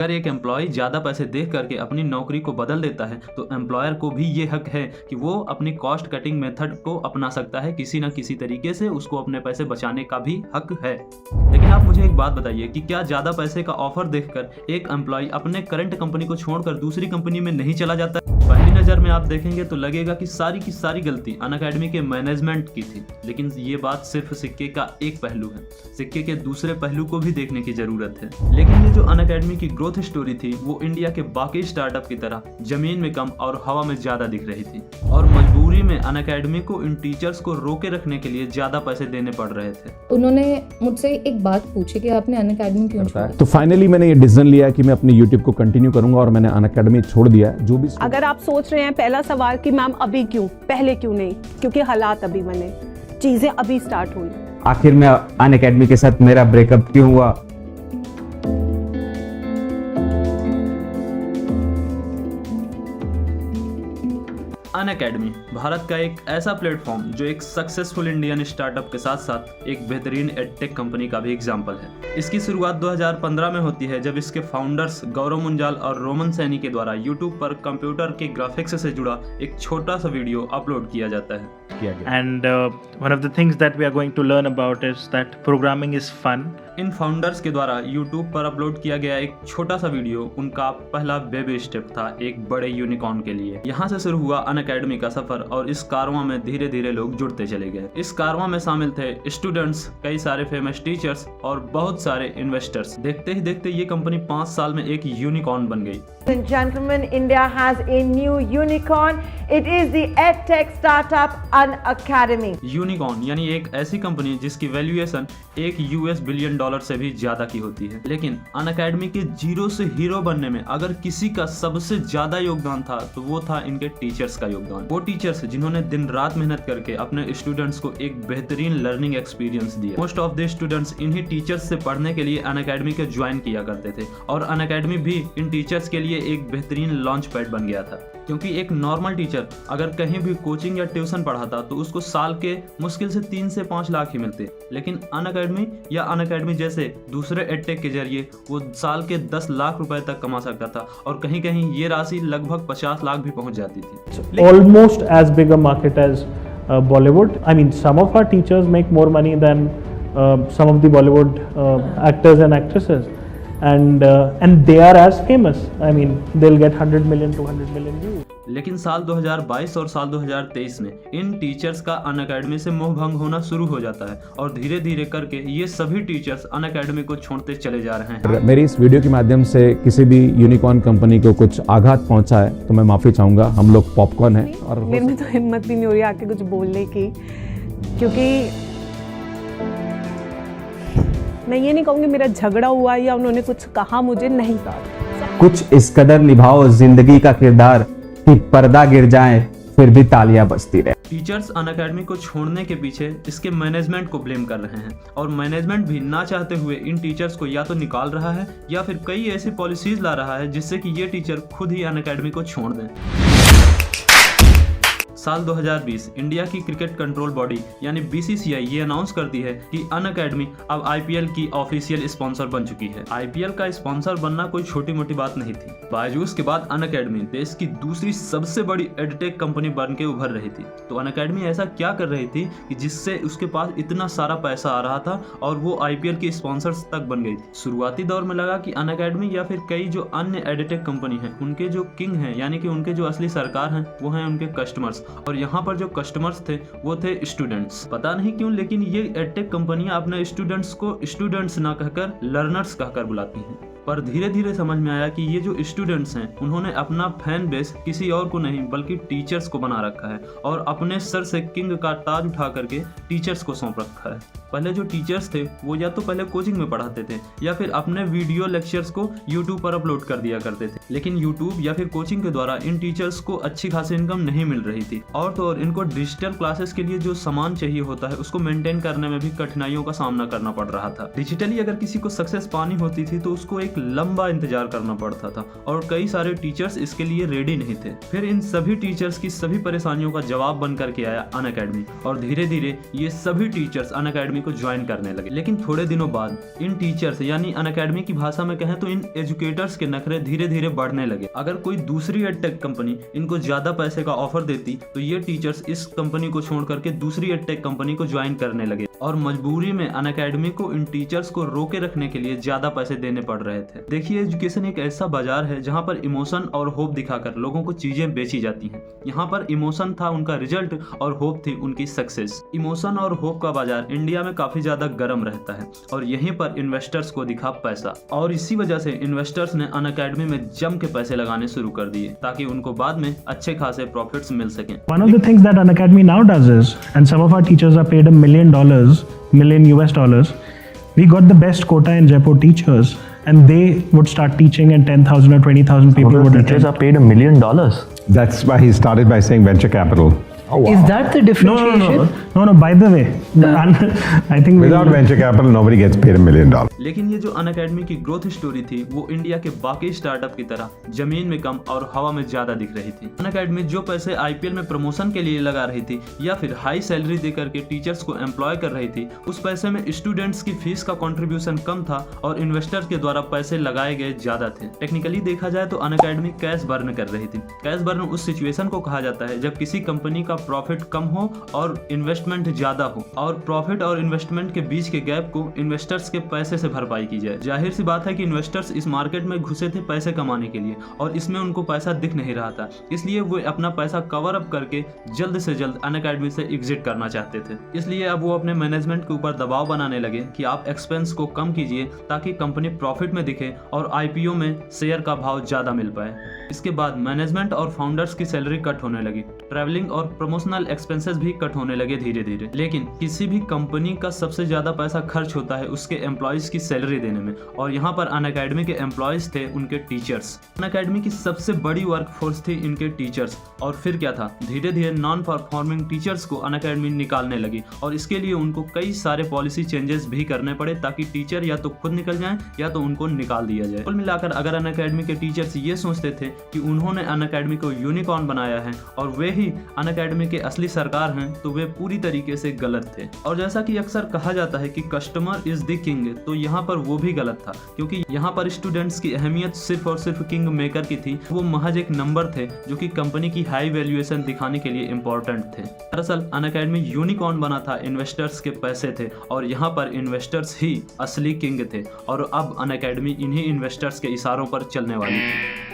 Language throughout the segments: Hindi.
अगर एक एम्प्लॉय ज़्यादा पैसे देख करके अपनी नौकरी को बदल देता है तो एम्प्लॉयर को भी ये हक है कि वो अपनी कॉस्ट कटिंग मेथड को अपना सकता है, किसी न किसी तरीके से उसको अपने पैसे बचाने का भी हक है। लेकिन आप मुझे एक बात बताइए कि क्या ज़्यादा पैसे का ऑफर देखकर एक एम्प्लॉय अपने करंट कंपनी को छोड़कर दूसरी कंपनी में नहीं चला जाता? पहली नज़र में आप देखेंगे तो लगेगा कि सारी की सारी गलती अनअकैडमी के मैनेजमेंट की थी, लेकिन ये बात सिर्फ सिक्के का एक पहलू है। सिक्के के दूसरे पहलू को भी देखने की जरूरत है। लेकिन ये जो अनअकैडमी की ग्रोथ स्टोरी थी वो इंडिया के बाकी स्टार्टअप की तरह जमीन में कम और हवा में ज्यादा दिख रही थी, और मजबूरी में अनअकैडमी को इन टीचर्स को रोके रखने के लिए ज्यादा पैसे देने पड़ रहे थे। उन्होंने मुझसे एक बात पूछी कि आपने अनअकैडमी क्यों छोड़ा? तो फाइनली मैंने ये डिसीजन लिया कि मैं अपने यूट्यूब को कंटिन्यू करूंगा और मैंने अनअकैडमी छोड़ दिया। जो भी अगर आप सोच रहे हैं पहला सवाल कि मैम अभी क्यों, पहले क्यों नहीं, क्योंकि हालात अभी बने, चीजें अभी स्टार्ट हुई। आखिर में अनअकैडमी के साथ मेरा ब्रेकअप क्यों हुआ? अनअकैडमी भारत का एक ऐसा प्लेटफॉर्म जो एक सक्सेसफुल इंडियन स्टार्टअप के साथ साथ एक बेहतरीन एडटेक कंपनी का भी एग्जाम्पल है। इसकी शुरुआत 2015 में होती है जब इसके फाउंडर्स गौरव मुंजाल और रोमन सैनी के द्वारा यूट्यूब पर कंप्यूटर के ग्राफिक्स से जुड़ा एक छोटा सा वीडियो अपलोड किया जाता है। And one of the things that we are going to learn about is that programming is fun. In founders के द्वारा यूट्यूब पर अपलोड किया गया एक छोटा सा वीडियो उनका पहला बेबी स्टेप था एक बड़े यूनिकॉर्न के लिए। यहाँ से शुरू हुआ अनअकैडमी का सफर और इस कारवां में धीरे धीरे लोग जुड़ते चले गए। इस कारवां में शामिल थे स्टूडेंट्स, कई सारे फेमस टीचर्स और बहुत सारे इन्वेस्टर्स। देखते ही देखते ये कंपनी 5 साल में एक यूनिकॉर्न बन गई। Ladies and gentlemen, India has a new unicorn. It is the EdTech startup Unacademy. Unicorn यानी एक ऐसी कंपनी जिसकी वैल्यूएशन $1 बिलियन से भी ज्यादा की होती है। लेकिन अनअकैडमी के जीरो से हीरो बनने में अगर किसी का सबसे ज्यादा योगदान था तो वो था इनके टीचर्स का योगदान। वो टीचर्स जिन्होंने दिन रात मेहनत करके अपने स्टूडेंट्स को एक बेहतरीन लर्निंग एक्सपीरियंस दिया। मोस्ट ऑफ द स्टूडेंट्स इन्हीं टीचर्स से पढ़ने के लिए अनअकैडमी को ज्वाइन किया करते थे और अनअकैडमी भी इन टीचर्स के लिए एक बेहतरीन लॉन्च पैड बन गया था, क्योंकि एक नॉर्मल टीचर अगर कहीं भी कोचिंग या ट्यूशन पढ़ाता तो उसको साल के मुश्किल से 3 से 5 लाख ही मिलते। लेकिन अनअकैडमी या अनअकैडमी जैसे दूसरे एडटेक के जरिए वो साल के 10 लाख रुपए तक कमा सकता था और कहीं कहीं ये राशि लगभग 50 लाख भी पहुंच जाती थी। Almost as big a market as Bollywood. I mean, some of our teachers make more money than some of the Bollywood actors and actresses. And they are as famous. I mean, they'll get 100 million, 200 million views. लेकिन साल 2022 और साल 2023 में इन टीचर्स का अनअकैडमी से मोह भंग होना शुरू हो जाता है और धीरे धीरे करके ये सभी टीचर्स अनअकैडमी को छोड़ते चले जा रहे हैं। मेरी इस वीडियो के माध्यम से किसी भी यूनिकॉर्न कंपनी को कुछ आघात पहुंचा है तो मैं माफी चाहूंगा। हम लोग पॉपकॉर्न हैं और मेरे में तो हिम्मत भी नहीं हो रही आके कुछ बोलने की, क्योंकि मैं ये नहीं कहूँगी मेरा झगड़ा हुआ या उन्होंने कुछ कहा, मुझे नहीं कहा। कुछ इस कदर निभाओ जिंदगी का किरदार कि पर्दा गिर जाए फिर भी तालियां बजती रहे। टीचर्स अनअकैडमी को छोड़ने के पीछे इसके मैनेजमेंट को ब्लेम कर रहे हैं और मैनेजमेंट भी ना चाहते हुए इन टीचर्स को या तो निकाल रहा है या फिर कई ऐसी पॉलिसीज ला रहा है जिससे कि ये टीचर खुद ही अनअकैडमी को छोड़ दें। साल 2020 इंडिया की क्रिकेट कंट्रोल बॉडी यानी BCCI ये अनाउंस करती है कि अनअकैडमी अब IPL की ऑफिशियल स्पॉन्सर बन चुकी है। IPL का स्पॉन्सर बनना कोई छोटी मोटी बात नहीं थी। बायजूस के बाद अनअकैडमी देश की दूसरी सबसे बड़ी एडटेक कंपनी बन के उभर रही थी। तो अनअकैडमी ऐसा क्या कर रही थी कि जिससे उसके पास इतना सारा पैसा आ रहा था और वो IPL की स्पॉन्सर्स तक बन गई थी। शुरुआती दौर में लगा कि अनअकैडमी या फिर कई जो अन्य एडटेक कंपनी है उनके जो किंग हैं यानी कि उनके जो असली सरकार हैं वो हैं उनके कस्टमर्स, और यहाँ पर जो कस्टमर्स थे वो थे स्टूडेंट्स। पता नहीं क्यों लेकिन ये एडटेक कंपनियां अपने स्टूडेंट्स को स्टूडेंट्स ना कहकर लर्नर्स कहकर बुलाती हैं। पर धीरे धीरे समझ में आया कि ये जो स्टूडेंट्स हैं उन्होंने अपना फैन बेस किसी और को नहीं बल्कि टीचर्स को बना रखा है और अपने सर से किंग का ताज उठा करके टीचर्स को सौंप रखा है। पहले जो टीचर्स थे वो या तो पहले कोचिंग में पढ़ाते थे या फिर अपने वीडियो लेक्चर्स को यूट्यूब पर अपलोड कर दिया करते थे। लेकिन यूट्यूब या फिर कोचिंग के द्वारा इन टीचर्स को अच्छी खासी इनकम नहीं मिल रही थी, और तो और इनको डिजिटल क्लासेस के लिए जो सामान चाहिए होता है उसको मेंटेन करने में भी कठिनाइयों का सामना करना पड़ रहा था। डिजिटली अगर किसी को सक्सेस पानी होती थी तो उसको एक लंबा इंतजार करना पड़ता था और कई सारे टीचर्स इसके लिए रेडी नहीं थे। फिर इन सभी टीचर्स की सभी परेशानियों का जवाब बन करके आया अनअकैडमी, और धीरे धीरे ये सभी टीचर्स अनअकैडमी को ज्वाइन करने लगे। लेकिन थोड़े दिनों बाद इन टीचर्स यानी अनअकैडमी की भाषा में कहें तो इन एजुकेटर्स के नखरे धीरे धीरे बढ़ने लगे। अगर कोई दूसरी एडटेक कंपनी इनको ज्यादा पैसे का ऑफर देती तो ये टीचर्स इस कंपनी को छोड़ करके दूसरी एडटेक कंपनी को ज्वाइन करने लगे, और मजबूरी में अनअकैडमी को इन टीचर्स को रोके रखने के लिए ज्यादा पैसे देने पड़ रहे थे। देखिए, एजुकेशन एक ऐसा बाजार है जहाँ पर इमोशन और होप दिखाकर लोगों को चीजें बेची जाती हैं। यहाँ पर इमोशन था उनका रिजल्ट और होप थी उनकी सक्सेस। इमोशन और होप का बाजार इंडिया में काफी ज्यादा गर्म रहता है और यहीं पर इन्वेस्टर्स को दिखा पैसा, और इसी वजह से इन्वेस्टर्स ने अनअकैडमी में जम के पैसे लगाने शुरू कर दिए ताकि उनको बाद में अच्छे खासे प्रॉफिट्स मिल सकें। One of the things that Unacademy now does is, and some of our teachers are paid $1 million US dollars, we got the best quota in Jaipur teachers, and they would start teaching and 10,000 or 20,000 people would teachers attend. are paid $1 million. That's why he started by saying venture capital. Is that the differentiation? No, by the way, I think Without venture capital, nobody gets paid $1 million. लेकिन ये जो अनअकैडमी की ग्रोथ स्टोरी थी वो इंडिया के बाकी स्टार्टअप की तरह जमीन में कम और हवा में ज्यादा दिख रही थी। अनअकैडमी जो पैसे आईपीएल में प्रमोशन के लिए लगा रही थी या फिर हाई सैलरी देकर के टीचर्स को एम्प्लॉय कर रही थी, उस पैसे में स्टूडेंट्स की फीस का कंट्रीब्यूशन कम था और इन्वेस्टर्स के द्वारा पैसे लगाए गए ज्यादा थे। टेक्निकली देखा जाए तो अनअकैडमी कैश बर्न कर रही थी। कैश बर्न उस सिचुएशन को कहा जाता है जब किसी कंपनी का प्रॉफिट कम हो और इन्वेस्टमेंट ज्यादा हो, और प्रॉफिट और इन्वेस्टमेंट के बीच के गैप को इन्वेस्टर्स के पैसे से भरपाई की जाए। जाहिर सी बात है कि इन्वेस्टर्स इस मार्केट में घुसे थे पैसे कमाने के लिए और इसमें उनको पैसा दिख नहीं रहा था, इसलिए वो अपना पैसा कवर अप करके जल्द से जल्द अनअकैडमी से एग्जिट करना चाहते थे। इसलिए अब वो अपने मैनेजमेंट के ऊपर दबाव बनाने लगे कि आप एक्सपेंस को कम कीजिए ताकि कंपनी प्रॉफिट में दिखे और आईपीओ में शेयर का भाव ज्यादा मिल पाए। इसके बाद मैनेजमेंट और फाउंडर्स की सैलरी कट होने लगी, ट्रैवलिंग और प्रमोशनल एक्सपेंसेस भी कट होने लगे धीरे धीरे। लेकिन किसी भी कंपनी का सबसे ज्यादा पैसा खर्च होता है उसके एम्प्लॉयज की सैलरी देने में, और यहाँ पर अनअकैडमी के एम्प्लॉयज थे उनके टीचर्स। अनअकैडमी की सबसे बड़ी वर्कफोर्स थी इनके टीचर्स, और फिर क्या था, धीरे धीरे नॉन परफॉर्मिंग टीचर्स को अनअकैडमी निकालने लगी और इसके लिए उनको कई सारे पॉलिसी चेंजेस भी करने पड़े ताकि टीचर या तो खुद निकल जाएं या तो उनको निकाल दिया जाए। कुल मिलाकर अगर अनअकैडमी के टीचर्स ये सोचते थे कि उन्होंने अनअकैडमी को यूनिकॉर्न बनाया है और वे ही अनअकैडमी के असली सरकार हैं, तो वे पूरी तरीके से गलत थे। और जैसा कि अक्सर कहा जाता है कि कस्टमर इज द किंग, तो यहाँ पर वो भी गलत था, क्योंकि यहाँ पर स्टूडेंट्स की अहमियत सिर्फ और सिर्फ किंग मेकर की थी। वो महज एक नंबर थे जो कि कंपनी की हाई वैल्यूएशन दिखाने के लिए इंपॉर्टेंट थे। दरअसल अनअकैडमी यूनिकॉर्न बना था, इन्वेस्टर्स के पैसे थे और यहाँ पर इन्वेस्टर्स ही असली किंग थे, और अब अनअकैडमी इन्हीं इन्वेस्टर्स के इशारों पर चलने वाली थी।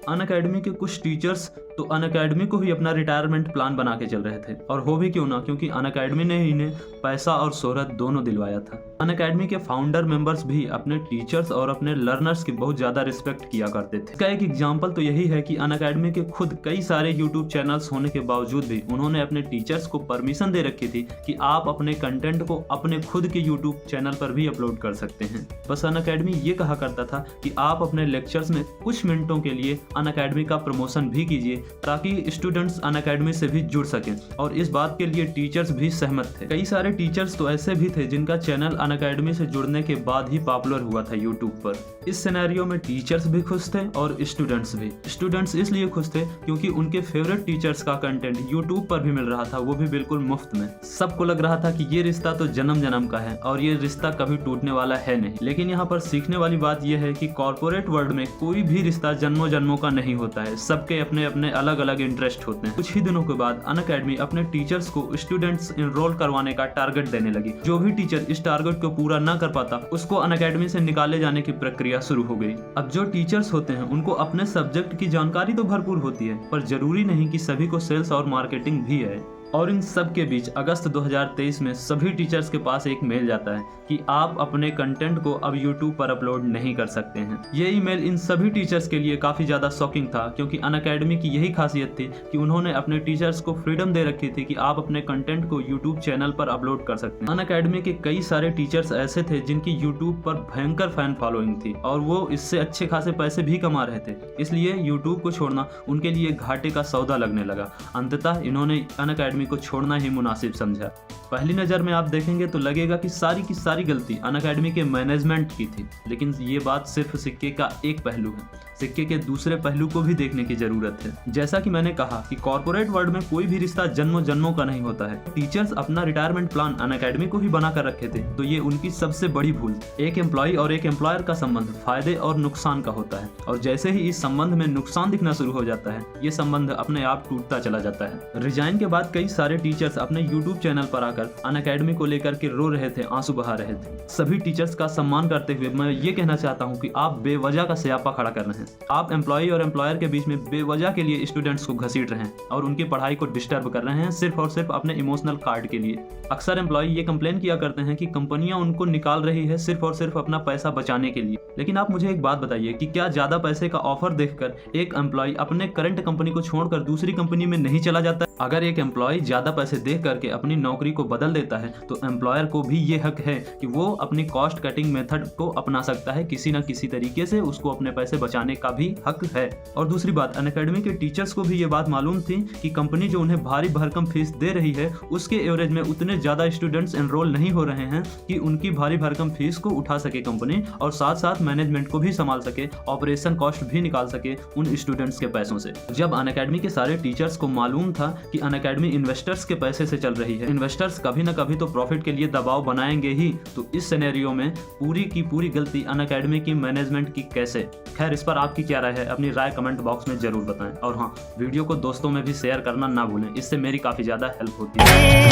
अनअकैडमी के कुछ टीचर्स तो अनअकैडमी को ही अपना रिटायरमेंट प्लान बना के चल रहे थे, और हो भी क्यों ना, क्योंकि अनअकैडमी ने इन्हें पैसा और शोहरत दोनों दिलवाया था। अनअकैडमी के फाउंडर मेंबर्स भी अपने टीचर्स और अपने लर्नर्स की बहुत ज्यादा रिस्पेक्ट किया करते थे। इसका एक एग्जांपल तो यही है कि अनअकैडमी के खुद कई सारे यूट्यूब चैनल्स होने के बावजूद भी उन्होंने अपने टीचर्स को परमिशन दे रखी थी कि आप अपने कंटेंट को अपने खुद के यूट्यूब चैनल पर भी अपलोड कर सकते हैं। बस अनअकैडमी ये कहा करता था कि आप अपने लेक्चर्स में कुछ मिनटों के लिए अनअकैडमी का प्रमोशन भी कीजिए ताकि स्टूडेंट्स अनअकैडमी से भी जुड़ सकें, और इस बात के लिए टीचर्स भी सहमत थे। कई सारे टीचर्स तो ऐसे भी थे जिनका चैनल अनअकैडमी से जुड़ने के बाद ही पॉपुलर हुआ था यूट्यूब पर। इस सिनेरियो में टीचर्स भी खुश थे और स्टूडेंट्स भी। स्टूडेंट्स इसलिए खुश थे क्योंकि उनके फेवरेट टीचर्स का कंटेंट यूट्यूब पर भी मिल रहा था, वो भी बिल्कुल मुफ्त में। सबको लग रहा था कि ये रिश्ता तो जन्म जन्म का है और ये रिश्ता कभी टूटने वाला है नहीं। लेकिन यहाँ पर सीखने वाली बात यह है कि कॉर्पोरेट वर्ल्ड में कोई भी रिश्ता जन्मों जन्मों का नहीं होता है, सबके अपने अपने अलग अलग इंटरेस्ट होते हैं। कुछ ही दिनों के बाद अनअकैडमी अपने टीचर्स को स्टूडेंट्स एनरोल करवाने का टारगेट देने लगी। जो भी टीचर इस टारगेट को पूरा न कर पाता उसको अनअकैडमी से निकाले जाने की प्रक्रिया शुरू हो गई। अब जो टीचर्स होते हैं उनको अपने सब्जेक्ट की जानकारी तो भरपूर होती है, पर जरूरी नहीं कि सभी को सेल्स और मार्केटिंग भी है। और इन सब के बीच अगस्त 2023 में सभी टीचर्स के पास एक मेल जाता है कि आप अपने कंटेंट को अब YouTube पर अपलोड नहीं कर सकते हैं। ये ईमेल इन सभी टीचर्स के लिए काफ़ी ज़्यादा शॉकिंग था, क्योंकि अनअकैडमी की यही खासियत थी कि उन्होंने अपने टीचर्स को फ्रीडम दे रखी थी कि आप अपने कंटेंट को YouTube चैनल पर अपलोड कर सकते हैं। अनअकैडमी के कई सारे टीचर्स ऐसे थे जिनकी YouTube पर भयंकर फैन फॉलोइंग थी और वो इससे अच्छे खासे पैसे भी कमा रहे थे, इसलिए YouTube को छोड़ना उनके लिए घाटे का सौदा लगने लगा। अंततः इन्होंने अनअकैडमी को छोड़ना ही मुनासिब समझा। पहली नज़र में आप देखेंगे तो लगेगा कि सारी की सारी गलती अनअकैडमी के मैनेजमेंट की थी, लेकिन ये बात सिर्फ सिक्के का एक पहलू है। सिक्के के दूसरे पहलू को भी देखने की जरूरत है। जैसा कि मैंने कहा कि कॉर्पोरेट वर्ल्ड में कोई भी रिश्ता जन्मों जन्मों का नहीं होता है। टीचर्स अपना रिटायरमेंट प्लान अनअकैडमी को ही बना कर रखे थे, तो ये उनकी सबसे बड़ी भूल। एक एम्प्लॉय और एक एम्प्लॉयर का संबंध फायदे और नुकसान का होता है, और जैसे ही इस संबंध में नुकसान दिखना शुरू हो जाता है, ये संबंध अपने आप टूटता चला जाता है। रिजाइन के बाद कई सारे टीचर्स अपने यूट्यूब चैनल पर आकर अनअकैडमी को लेकर के रो रहे थे, आंसू बहा रहे थे। सभी टीचर्स का सम्मान करते हुए मैं ये कहना चाहता हूँ कि आप बेवजह का स्यापा खड़ा कर रहे हैं। आप एम्प्लॉय और एम्प्लॉयर के बीच में बेवजह के लिए स्टूडेंट्स को घसीट रहे हैं और उनकी पढ़ाई को डिस्टर्ब कर रहे हैं, सिर्फ और सिर्फ अपने इमोशनल कार्ड के लिए। अक्सर एम्प्लॉय ये कंप्लेन किया करते हैं कि कंपनियां उनको निकाल रही है सिर्फ और सिर्फ अपना पैसा बचाने के लिए। लेकिन आप मुझे एक बात बताइए कि क्या ज्यादा पैसे का ऑफर देखकर एक एम्प्लॉय अपने करंट कंपनी को छोड़कर दूसरी कंपनी में नहीं चला जाता? अगर एक एम्प्लॉय ज्यादा पैसे देख करके अपनी नौकरी को बदल देता है तो एम्प्लॉयर को भी ये हक है कि वो अपनी कॉस्ट कटिंग मेथड को अपना सकता है। किसी न किसी तरीके से उसको अपने पैसे बचाने का भी हक है। और दूसरी बात, अनअकैडमी के टीचर्स को भी ये बात मालूम थी कि कंपनी जो उन्हें भारी भरकम फीस दे रही है उसके एवरेज में उतने ज्यादा स्टूडेंट्स एनरोल नहीं हो रहे हैं कि उनकी भारी भरकम फीस को उठा सके कंपनी, और साथ साथ मैनेजमेंट को भी संभाल सके, ऑपरेशन कॉस्ट भी निकाल सके उन स्टूडेंट्स के पैसों से। जब अनअकैडमी के सारे टीचर्स को मालूम था कि अनअकैडमी इन्वेस्टर्स के पैसे से चल रही है, इन्वेस्टर्स कभी न कभी तो प्रॉफिट के लिए दबाव बनाएंगे ही, तो इस सिनेरियो में पूरी की पूरी गलती अनअकैडमी की मैनेजमेंट की कैसे? खैर, इस पर आपकी क्या राय है? अपनी राय कमेंट बॉक्स में जरूर बताएं, और हाँ, वीडियो को दोस्तों में भी शेयर करना ना भूलें, इससे मेरी काफी ज्यादा हेल्प होती है।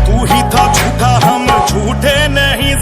तू ही था झूठा, हम झूठे नहीं।